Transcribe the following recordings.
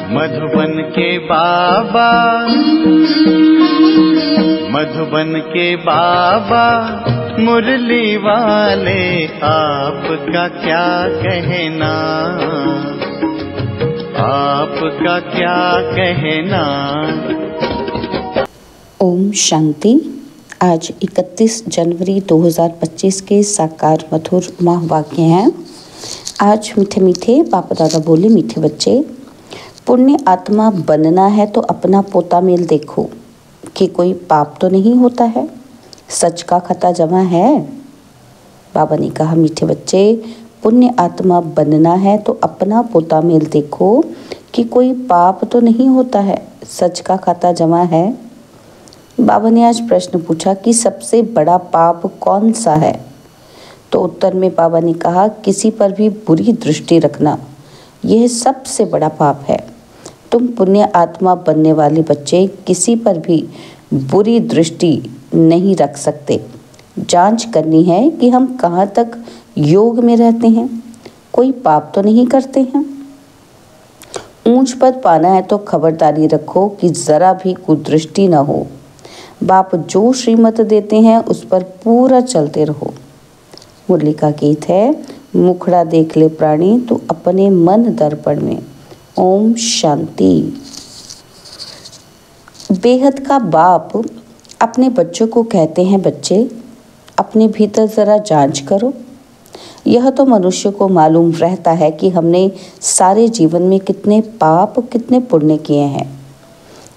मधुबन के बाबा, मधुबन के बाबा मुरली वाले, आपका क्या कहना, आपका क्या कहना। ओम शांति। आज 31 जनवरी 2025 के साकार मधुर माह वाक्य हैं। आज मीठे मीठे पापा दादा बोले, मीठे बच्चे, पुण्य आत्मा बनना है तो अपना पोता मेल देखो कि कोई पाप तो नहीं होता है, सच का खाता जमा है। बाबा ने कहा, मीठे बच्चे, पुण्य आत्मा बनना है तो अपना पोता मेल देखो कि कोई पाप तो नहीं होता है, सच का खाता जमा है। बाबा ने आज प्रश्न पूछा कि सबसे बड़ा पाप कौन सा है, तो उत्तर में बाबा ने कहा, किसी पर भी बुरी दृष्टि रखना, यह सबसे बड़ा पाप है। तुम पुण्य आत्मा बनने वाले बच्चे किसी पर भी बुरी दृष्टि नहीं रख सकते। जांच करनी है कि हम कहाँ तक योग में रहते हैं, कोई पाप तो नहीं करते हैं। ऊंच पद पाना है तो खबरदारी रखो कि जरा भी कुदृष्टि न हो। बाप जो श्रीमत देते हैं उस पर पूरा चलते रहो। मुरली का गीत है, मुखड़ा देख ले प्राणी तू अपने मन दर्पण में। ओम शांति। बेहद का बाप अपने बच्चों को कहते हैं, बच्चे अपने भीतर ज़रा जांच करो। यह तो मनुष्य को मालूम रहता है कि हमने सारे जीवन में कितने पाप कितने पुण्य किए हैं।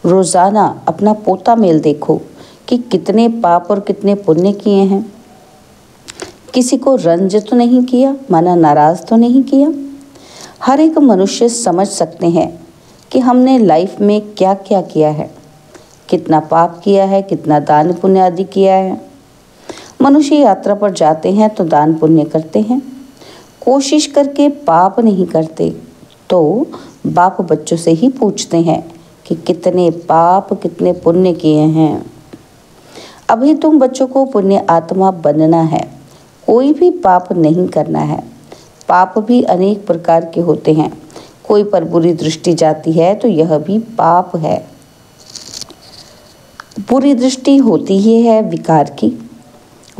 रोज़ाना अपना पोता मेल देखो कि कितने पाप और कितने पुण्य किए हैं। किसी को रंज तो नहीं किया, माना नाराज़ तो नहीं किया। हर एक मनुष्य समझ सकते हैं कि हमने लाइफ में क्या क्या किया है, कितना पाप किया है, कितना दान पुण्य आदि किया है। मनुष्य यात्रा पर जाते हैं तो दान पुण्य करते हैं, कोशिश करके पाप नहीं करते। तो बाप बच्चों से ही पूछते हैं कि कितने पाप कितने पुण्य किए हैं। अभी तुम बच्चों को पुण्य आत्मा बनना है, कोई भी पाप नहीं करना है। पाप भी अनेक प्रकार के होते हैं, कोई पर बुरी दृष्टि जाती है तो यह भी पाप है। बुरी दृष्टि होती ही है विकार की,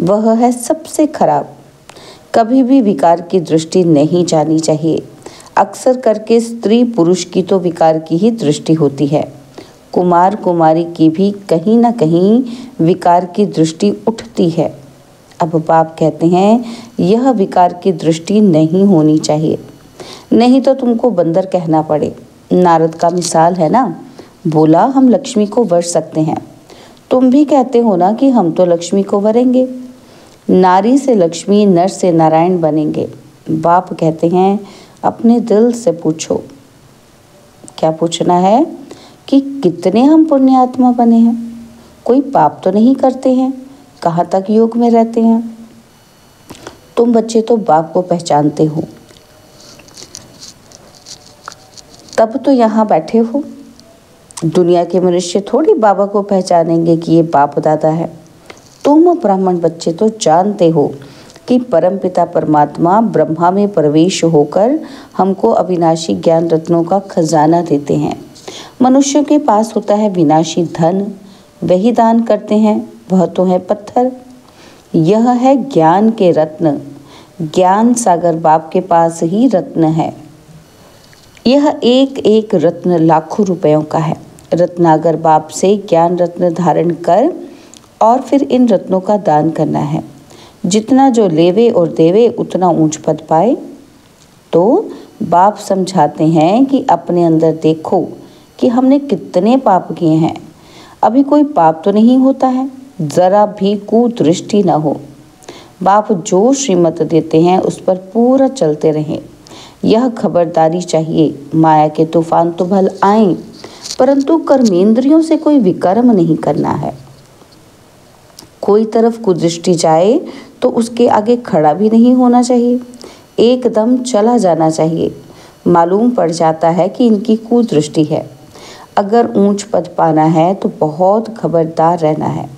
वह है सबसे खराब। कभी भी विकार की दृष्टि नहीं जानी चाहिए। अक्सर करके स्त्री पुरुष की तो विकार की ही दृष्टि होती है, कुमार कुमारी की भी कहीं ना कहीं विकार की दृष्टि उठती है। अब बाप कहते हैं, यह विकार की दृष्टि नहीं होनी चाहिए, नहीं तो तुमको बंदर कहना पड़े। नारद का मिसाल है ना, बोला हम लक्ष्मी को वर सकते हैं। तुम भी कहते हो ना कि हम तो लक्ष्मी को वरेंगे। नारी से लक्ष्मी, नर से नारायण बनेंगे। बाप कहते हैं, अपने दिल से पूछो। क्या पूछना है कि कितने हम पुण्य आत्मा बने हैं, कोई पाप तो नहीं करते हैं, कहाँ तक योग में रहते हैं। तुम बच्चे तो बाप को पहचानते हो, तब तो यहाँ बैठे हो। दुनिया के मनुष्य थोड़ी बाबा को पहचानेंगे कि ये बाप दादा है। तुम ब्राह्मण बच्चे तो जानते हो कि परमपिता परमात्मा ब्रह्मा में प्रवेश होकर हमको अविनाशी ज्ञान रत्नों का खजाना देते हैं। मनुष्यों के पास होता है विनाशी धन, वही दान करते हैं, वह तो है पत्थर। यह है ज्ञान के रत्न। ज्ञान सागर बाप के पास ही रत्न है। यह एक एक रत्न लाखों रुपयों का है। रत्नागर बाप से ज्ञान रत्न धारण कर और फिर इन रत्नों का दान करना है। जितना जो लेवे और देवे उतना ऊंच पद पाए। तो बाप समझाते हैं कि अपने अंदर देखो कि हमने कितने पाप किए हैं। अभी कोई पाप तो नहीं होता है, जरा भी कुदृष्टि न हो। बाप जो श्रीमत देते हैं उस पर पूरा चलते रहें। यह खबरदारी चाहिए, माया के तूफान तो भल आए, परंतु कर्मेंद्रियों से कोई विकर्म नहीं करना है। कोई तरफ कुदृष्टि जाए तो उसके आगे खड़ा भी नहीं होना चाहिए, एकदम चला जाना चाहिए। मालूम पड़ जाता है कि इनकी कुदृष्टि है। अगर ऊंच पद पाना है तो बहुत खबरदार रहना है।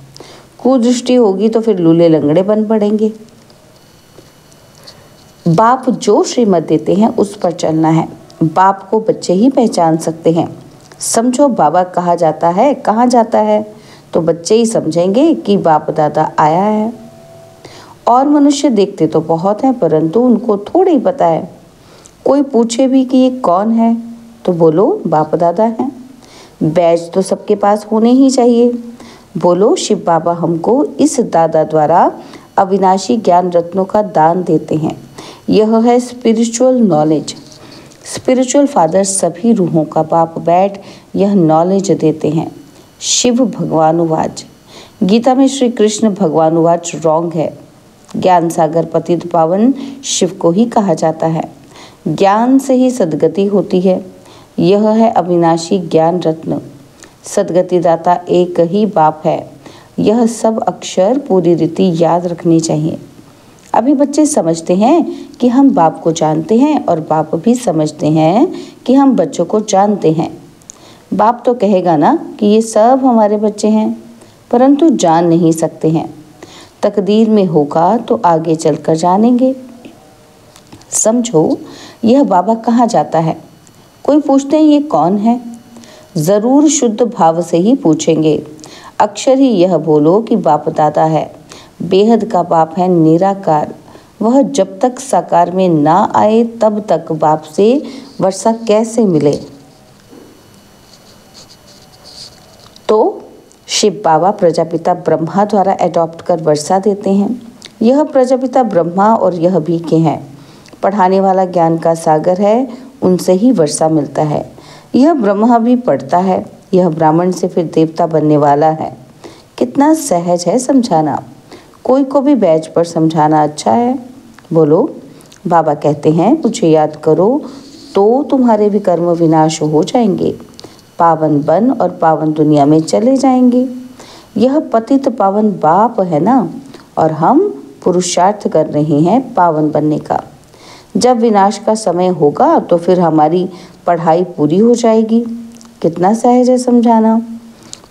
कुदृष्टि होगी तो फिर लूले लंगड़े बन पड़ेंगे। बाप जो श्रीमत देते हैं उस पर चलना है। बाप को बच्चे ही पहचान सकते हैं। समझो बाबा कहाँ जाता है तो बच्चे ही समझेंगे कि बाप दादा आया है। और मनुष्य देखते तो बहुत हैं, परंतु उनको थोड़ा ही पता है। कोई पूछे भी कि ये कौन है तो बोलो बाप दादा हैं। बैज तो सबके पास होने ही चाहिए। बोलो शिव बाबा हमको इस दादा द्वारा अविनाशी ज्ञान रत्नों का दान देते हैं। यह है स्पिरिचुअल नॉलेज। स्पिरिचुअल फादर सभी रूहों का बाप बैठ यह नॉलेज देते हैं। शिव भगवानुवाच। गीता में श्री कृष्ण भगवानुवाच रॉन्ग है। ज्ञान सागर पतित पावन शिव को ही कहा जाता है। ज्ञान से ही सद्गति होती है। यह है अविनाशी ज्ञान रत्न। सद्गति दाता एक ही बाप है। यह सब अक्षर पूरी रीति याद रखनी चाहिए। अभी बच्चे समझते हैं कि हम बाप को जानते हैं और बाप भी समझते हैं कि हम बच्चों को जानते हैं। बाप तो कहेगा ना कि ये सब हमारे बच्चे हैं, परंतु जान नहीं सकते हैं। तकदीर में होगा तो आगे चलकर जानेंगे। समझो यह बाबा कहाँ जाता है। कोई पूछते हैं ये कौन है, ज़रूर शुद्ध भाव से ही पूछेंगे। अक्षर ही यह बोलो कि बाप दादा है। बेहद का बाप है निराकार। वह जब तक साकार में ना आए तब तक बाप से वर्षा कैसे मिले। तो शिव बाबा प्रजापिता ब्रह्मा द्वारा अडॉप्ट कर वर्षा देते हैं। यह प्रजापिता ब्रह्मा और यह भी के हैं। पढ़ाने वाला ज्ञान का सागर है, उनसे ही वर्षा मिलता है। यह ब्रह्मा भी पढ़ता है। यह ब्राह्मण से फिर देवता बनने वाला है। कितना सहज है समझाना। कोई को भी बैच पर समझाना अच्छा है। बोलो बाबा कहते हैं मुझे याद करो तो तुम्हारे भी कर्म विनाश हो जाएंगे। पावन बन और पावन दुनिया में चले जाएंगे। यह पतित पावन बाप है ना, और हम पुरुषार्थ कर रहे हैं पावन बनने का। जब विनाश का समय होगा तो फिर हमारी पढ़ाई पूरी हो जाएगी। कितना सहज है समझाना।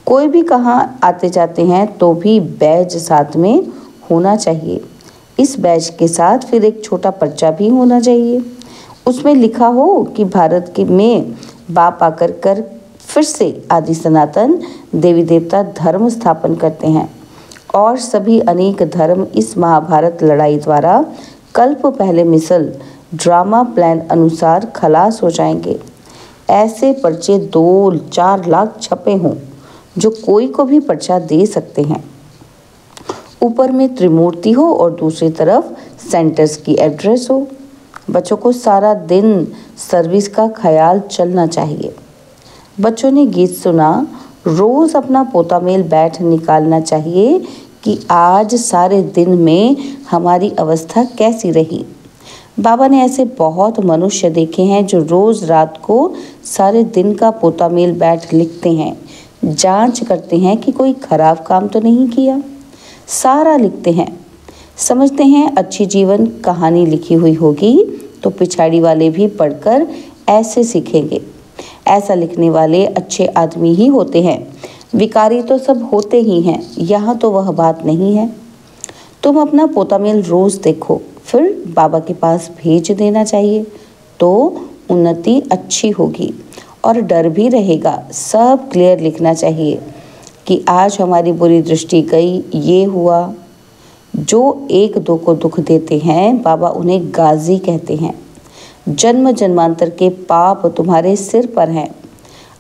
कोई भी कहाँ आते जाते हैं तो भी बैज साथ में होना चाहिए। इस बैज के साथ फिर एक छोटा पर्चा भी होना चाहिए। उसमें लिखा हो कि भारत के में बाप आकर कर फिर से आदि सनातन देवी देवता धर्म स्थापन करते हैं और सभी अनेक धर्म इस महाभारत लड़ाई द्वारा कल्प पहले मिसल ड्रामा प्लान अनुसार खलास हो जाएंगे। ऐसे पर्चे 2-4 लाख छपे हों जो कोई को भी पर्चा दे सकते हैं। ऊपर में त्रिमूर्ति हो और दूसरी तरफ सेंटर्स की एड्रेस हो। बच्चों को सारा दिन सर्विस का ख्याल चलना चाहिए। बच्चों ने गीत सुना, रोज़ अपना पोता मेल बैठ निकालना चाहिए कि आज सारे दिन में हमारी अवस्था कैसी रही। बाबा ने ऐसे बहुत मनुष्य देखे हैं जो रोज़ रात को सारे दिन का पोता मेल बैठ लिखते हैं, जांच करते हैं कि कोई खराब काम तो नहीं किया। सारा लिखते हैं। समझते हैं अच्छी जीवन कहानी लिखी हुई होगी तो पिछाड़ी वाले भी पढ़कर ऐसे सीखेंगे। ऐसा लिखने वाले अच्छे आदमी ही होते हैं। विकारी तो सब होते ही हैं। यहाँ तो वह बात नहीं है। तुम अपना पोता मेल रोज़ देखो, फिर बाबा के पास भेज देना चाहिए तो उन्नति अच्छी होगी और डर भी रहेगा। सब क्लियर लिखना चाहिए कि आज हमारी बुरी दृष्टि गई, ये हुआ। जो एक दो को दुख देते हैं बाबा उन्हें गाजी कहते हैं। जन्म जन्मांतर के पाप तुम्हारे सिर पर हैं।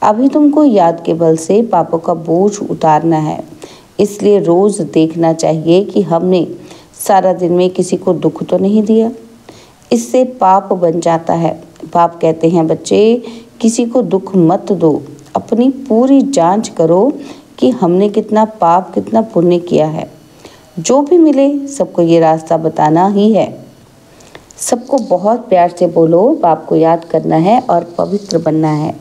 अभी तुमको याद के बल से पापों का बोझ उतारना है। इसलिए रोज़ देखना चाहिए कि हमने सारा दिन में किसी को दुख तो नहीं दिया। इससे पाप बन जाता है। बाप कहते हैं बच्चे किसी को दुख मत दो। अपनी पूरी जांच करो कि हमने कितना पाप कितना पुण्य किया है। जो भी मिले सबको ये रास्ता बताना ही है। सबको बहुत प्यार से बोलो बाप को याद करना है और पवित्र बनना है।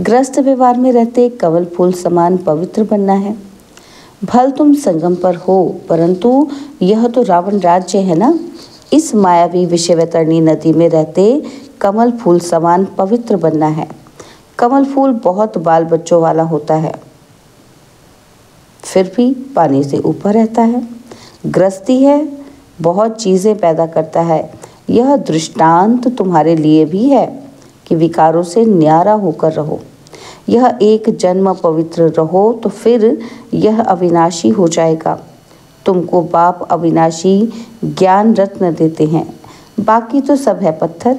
ग्रस्त व्यवहार में रहते कमल फूल समान पवित्र बनना है। भल तुम संगम पर हो, परंतु यह तो रावण राज्य है ना। इस मायावी विषय वैतरणी नदी में रहते कमल फूल समान पवित्र बनना है। कमल फूल बहुत बाल बच्चों वाला होता है, फिर भी पानी से ऊपर रहता है। ग्रस्ती है, बहुत चीज़ें पैदा करता है। यह दृष्टांत तुम्हारे लिए भी है कि विकारों से न्यारा होकर रहो। यह एक जन्म पवित्र रहो तो फिर यह अविनाशी हो जाएगा। तुमको बाप अविनाशी ज्ञान रत्न देते हैं, बाकी तो सब है पत्थर।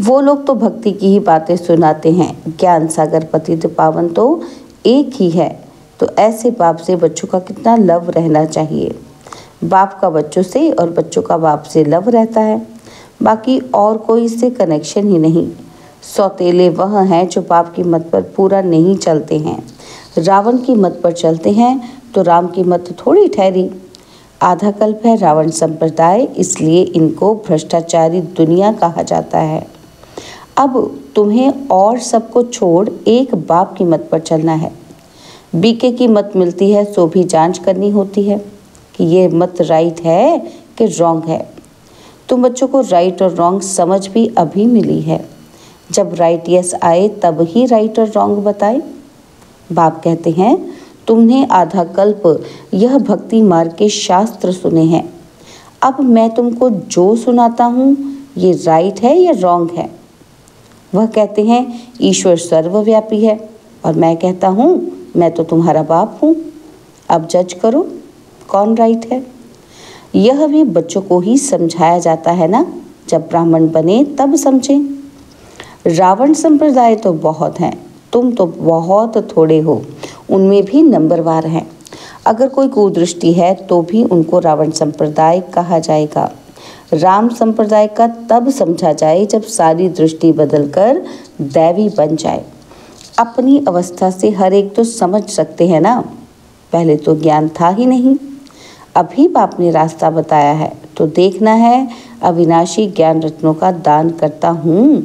वो लोग तो भक्ति की ही बातें सुनाते हैं, ज्ञान सागर पतित पावन तो एक ही है। तो ऐसे बाप से बच्चों का कितना लव रहना चाहिए। बाप का बच्चों से और बच्चों का बाप से लव रहता है, बाकी और कोई इससे कनेक्शन ही नहीं। सौतेले वह हैं जो बाप की मत पर पूरा नहीं चलते हैं। रावण की मत पर चलते हैं तो राम की मत थोड़ी ठहरी। आधा कल्प है रावण संप्रदाय, इसलिए इनको भ्रष्टाचारी दुनिया कहा जाता है। अब तुम्हें और सबको छोड़ एक बाप की मत पर चलना है। बीके की मत मिलती है सो भी जांच करनी होती है कि ये मत राइट है कि रॉन्ग है। तुम बच्चों को राइट और रॉन्ग समझ भी अभी मिली है। जब राइट यस आए तब ही राइट और रॉन्ग बताए। बाप कहते हैं तुमने आधा कल्प यह भक्ति मार्ग के शास्त्र सुने हैं, अब मैं तुमको जो सुनाता हूँ ये राइट है या रॉन्ग है। वह कहते हैं ईश्वर सर्वव्यापी है और मैं कहता हूँ मैं तो तुम्हारा बाप हूँ। अब जज करो कौन राइट है। यह भी बच्चों को ही समझाया जाता है ना, जब ब्राह्मण बने तब समझें। रावण संप्रदाय तो बहुत हैं, तुम तो बहुत थोड़े हो, उनमें भी नंबरवार हैं। अगर कोई कुदृष्टि है तो भी उनको रावण संप्रदाय कहा जाएगा। राम संप्रदाय का तब समझा जाए जब सारी दृष्टि बदलकर दैवी बन जाए। अपनी अवस्था से हर एक तो समझ सकते हैं ना, पहले तो ज्ञान था ही नहीं। अभी बाप ने रास्ता बताया है तो देखना है। अविनाशी ज्ञान रत्नों का दान करता हूँ।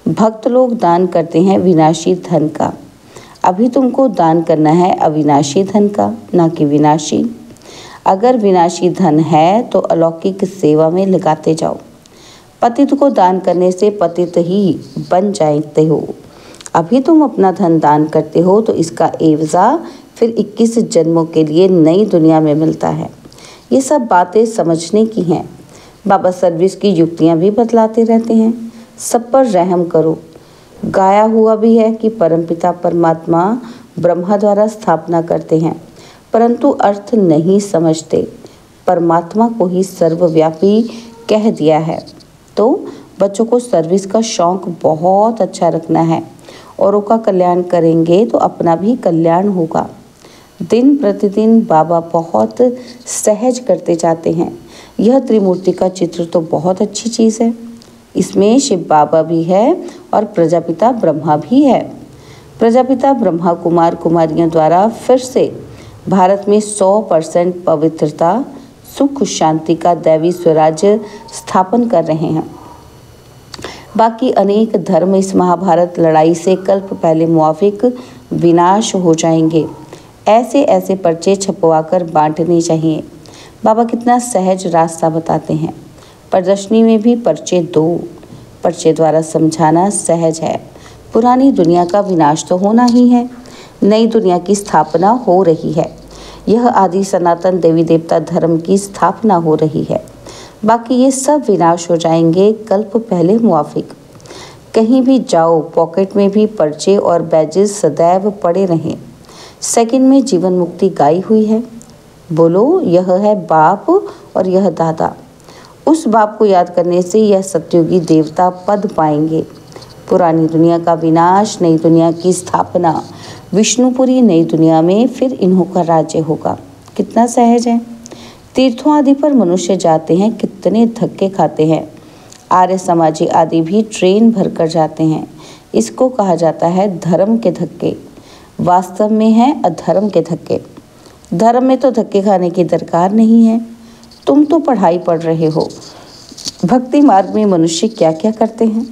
भक्त लोग दान करते हैं विनाशी धन का, अभी तुमको दान करना है अविनाशी धन का, ना कि विनाशी। अगर विनाशी धन है तो अलौकिक सेवा में लगाते जाओ। पतित को दान करने से पतित ही बन जाते हो। अभी तुम अपना धन दान करते हो तो इसका एवजा फिर 21 जन्मों के लिए नई दुनिया में मिलता है। ये सब बातें समझने की हैं। बाबा सर्विस की युक्तियाँ भी बतलाते रहते हैं। सब पर रहम करो। गाया हुआ भी है कि परमपिता परमात्मा ब्रह्मा द्वारा स्थापना करते हैं, परंतु अर्थ नहीं समझते। परमात्मा को ही सर्वव्यापी कह दिया है। तो बच्चों को सर्विस का शौक बहुत अच्छा रखना है। औरों का कल्याण करेंगे तो अपना भी कल्याण होगा। दिन प्रतिदिन बाबा बहुत सहज करते जाते हैं। यह त्रिमूर्ति का चित्र तो बहुत अच्छी चीज़ है। इसमें शिव बाबा भी है और प्रजापिता ब्रह्मा भी है। प्रजापिता ब्रह्मा कुमार कुमारियों द्वारा फिर से भारत में 100% पवित्रता, सुख, शांति का दैवी स्वराज्य स्थापन कर रहे हैं। बाकी अनेक धर्म इस महाभारत लड़ाई से कल्प पहले मुआफिक विनाश हो जाएंगे। ऐसे ऐसे पर्चे छपवाकर बांटने चाहिए। बाबा कितना सहज रास्ता बताते हैं। प्रदर्शनी में भी पर्चे दो। पर्चे द्वारा समझाना सहज है। पुरानी दुनिया का विनाश तो होना ही है, नई दुनिया की स्थापना हो रही है। यह आदि सनातन देवी देवता धर्म की स्थापना हो रही है। बाकी ये सब विनाश हो जाएंगे कल्प पहले मुआफिक। कहीं भी जाओ पॉकेट में भी पर्चे और बैजेस सदैव पड़े रहें। सेकंड में जीवन मुक्ति गाई हुई है। बोलो यह है बाप और यह दादा। उस बाप को याद करने से यह सत्युगी देवता पद पाएंगे। पुरानी दुनिया का विनाश, नई दुनिया की स्थापना, विष्णुपुरी नई दुनिया में फिर इन्हों का राज्य होगा। कितना सहज है। तीर्थों आदि पर मनुष्य जाते हैं, कितने धक्के खाते हैं। आर्य समाजी आदि भी ट्रेन भरकर जाते हैं। इसको कहा जाता है धर्म के धक्के। वास्तव में है अधर्म के धक्के। धर्म में तो धक्के खाने की दरकार नहीं है। तुम तो पढ़ाई पढ़ रहे हो। भक्ति मार्ग में मनुष्य क्या क्या करते हैं।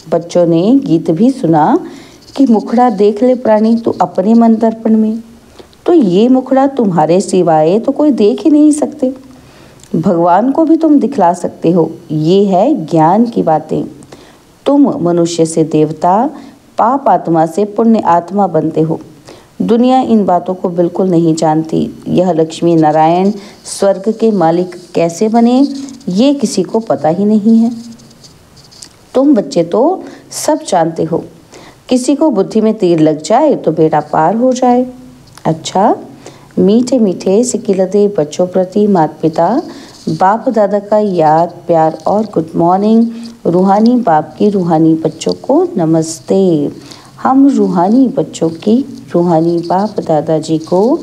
बच्चों ने गीत भी सुना कि मुखड़ा देख ले प्राणी तू अपने मन दर्पण में। तो ये मुखड़ा तुम्हारे सिवाय तो कोई देख ही नहीं सकते। भगवान को भी तुम दिखला सकते हो। ये है ज्ञान की बातें। तुम मनुष्य से देवता, पाप आत्मा से पुण्य आत्मा बनते हो। दुनिया इन बातों को बिल्कुल नहीं जानती। यह लक्ष्मी नारायण स्वर्ग के मालिक कैसे बने ये किसी को पता ही नहीं है। तुम बच्चे तो सब जानते हो, किसी को बुद्धि में तीर लग जाए तो बेड़ा पार हो जाए। अच्छा, मीठे मीठे सिकिलते बच्चों प्रति माता पिता बाप दादा का याद प्यार और गुड मॉर्निंग। रूहानी बाप की रूहानी बच्चों को नमस्ते। हम रूहानी बच्चों की रूहानी बाप दादाजी को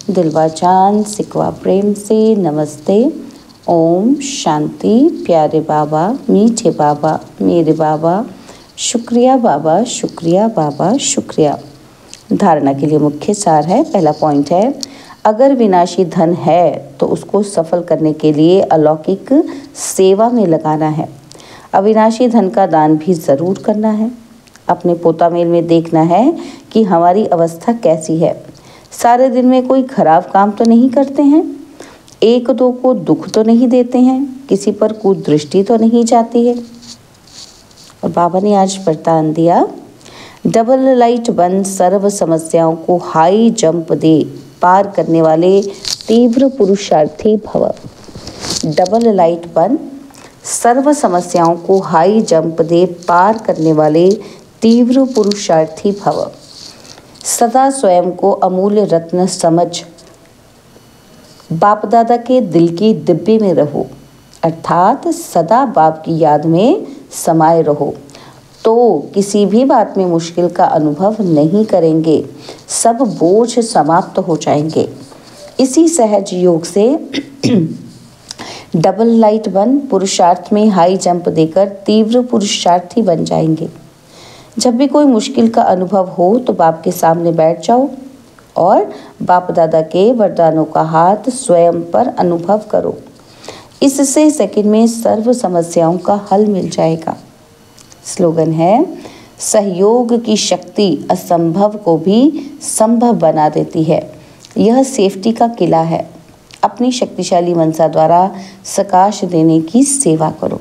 दिलवा जान सिकवा प्रेम से नमस्ते। ओम शांति। प्यारे बाबा, मीठे बाबा, मेरे बाबा, शुक्रिया बाबा, शुक्रिया बाबा, शुक्रिया। धारणा के लिए मुख्य सार है। पहला पॉइंट है, अगर विनाशी धन है तो उसको सफल करने के लिए अलौकिक सेवा में लगाना है। अविनाशी धन का दान भी ज़रूर करना है। अपने पोता मेल में देखना है कि हमारी अवस्था कैसी है। सारे दिन में कोई खराब काम तो नहीं करते हैं, एक दो को दुख तो नहीं देते हैं, किसी पर कुदृष्टि तो नहीं जाती है। और बाबा ने आज वरदान दिया, डबल लाइट बन सर्व समस्याओं को हाई जंप दे पार करने वाले तीव्र पुरुषार्थी भव। डबल लाइट बन सर्व समस्याओं को हाई जंप दे पार करने वाले तीव्र पुरुषार्थी भव। सदा स्वयं को अमूल्य रत्न समझ बाप दादा के दिल की डिब्बी में रहो, अर्थात सदा बाप की याद में समाये रहो, तो किसी भी बात में मुश्किल का अनुभव नहीं करेंगे, सब बोझ समाप्त हो जाएंगे। इसी सहज योग से डबल लाइट बन पुरुषार्थ में हाई जंप देकर तीव्र पुरुषार्थी बन जाएंगे। जब भी कोई मुश्किल का अनुभव हो तो बाप के सामने बैठ जाओ और बाप दादा के वरदानों का हाथ स्वयं पर अनुभव करो। इससे सेकंड में सर्व समस्याओं का हल मिल जाएगा। स्लोगन है, सहयोग की शक्ति असंभव को भी संभव बना देती है। यह सेफ्टी का किला है। अपनी शक्तिशाली मनसा द्वारा सकाश देने की सेवा करो।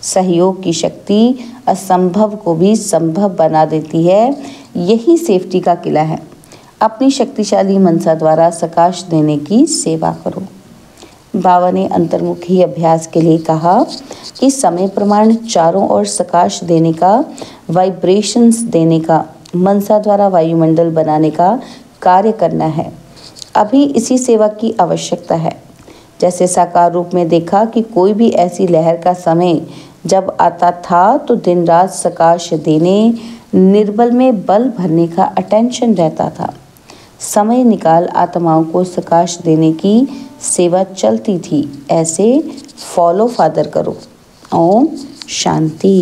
सहयोग की शक्ति असंभव को भी संभव बना देती है, यही सेफ्टी का किला है। अपनी शक्तिशाली मनसा द्वारा सकाश देने की सेवा करो। बाबा ने अंतर्मुखी अभ्यास के लिए कहा कि समय प्रमाण चारों ओर सकाश देने का, वाइब्रेशंस देने का, मनसा द्वारा वायुमंडल बनाने का कार्य करना है। अभी इसी सेवा की आवश्यकता है। जैसे साकार रूप में देखा कि कोई भी ऐसी लहर का समय जब आता था तो दिन रात सकाश देने, निर्बल में बल भरने का अटेंशन रहता था। समय निकाल आत्माओं को सकाश देने की सेवा चलती थी। ऐसे फॉलो फादर करो। ओम शांति।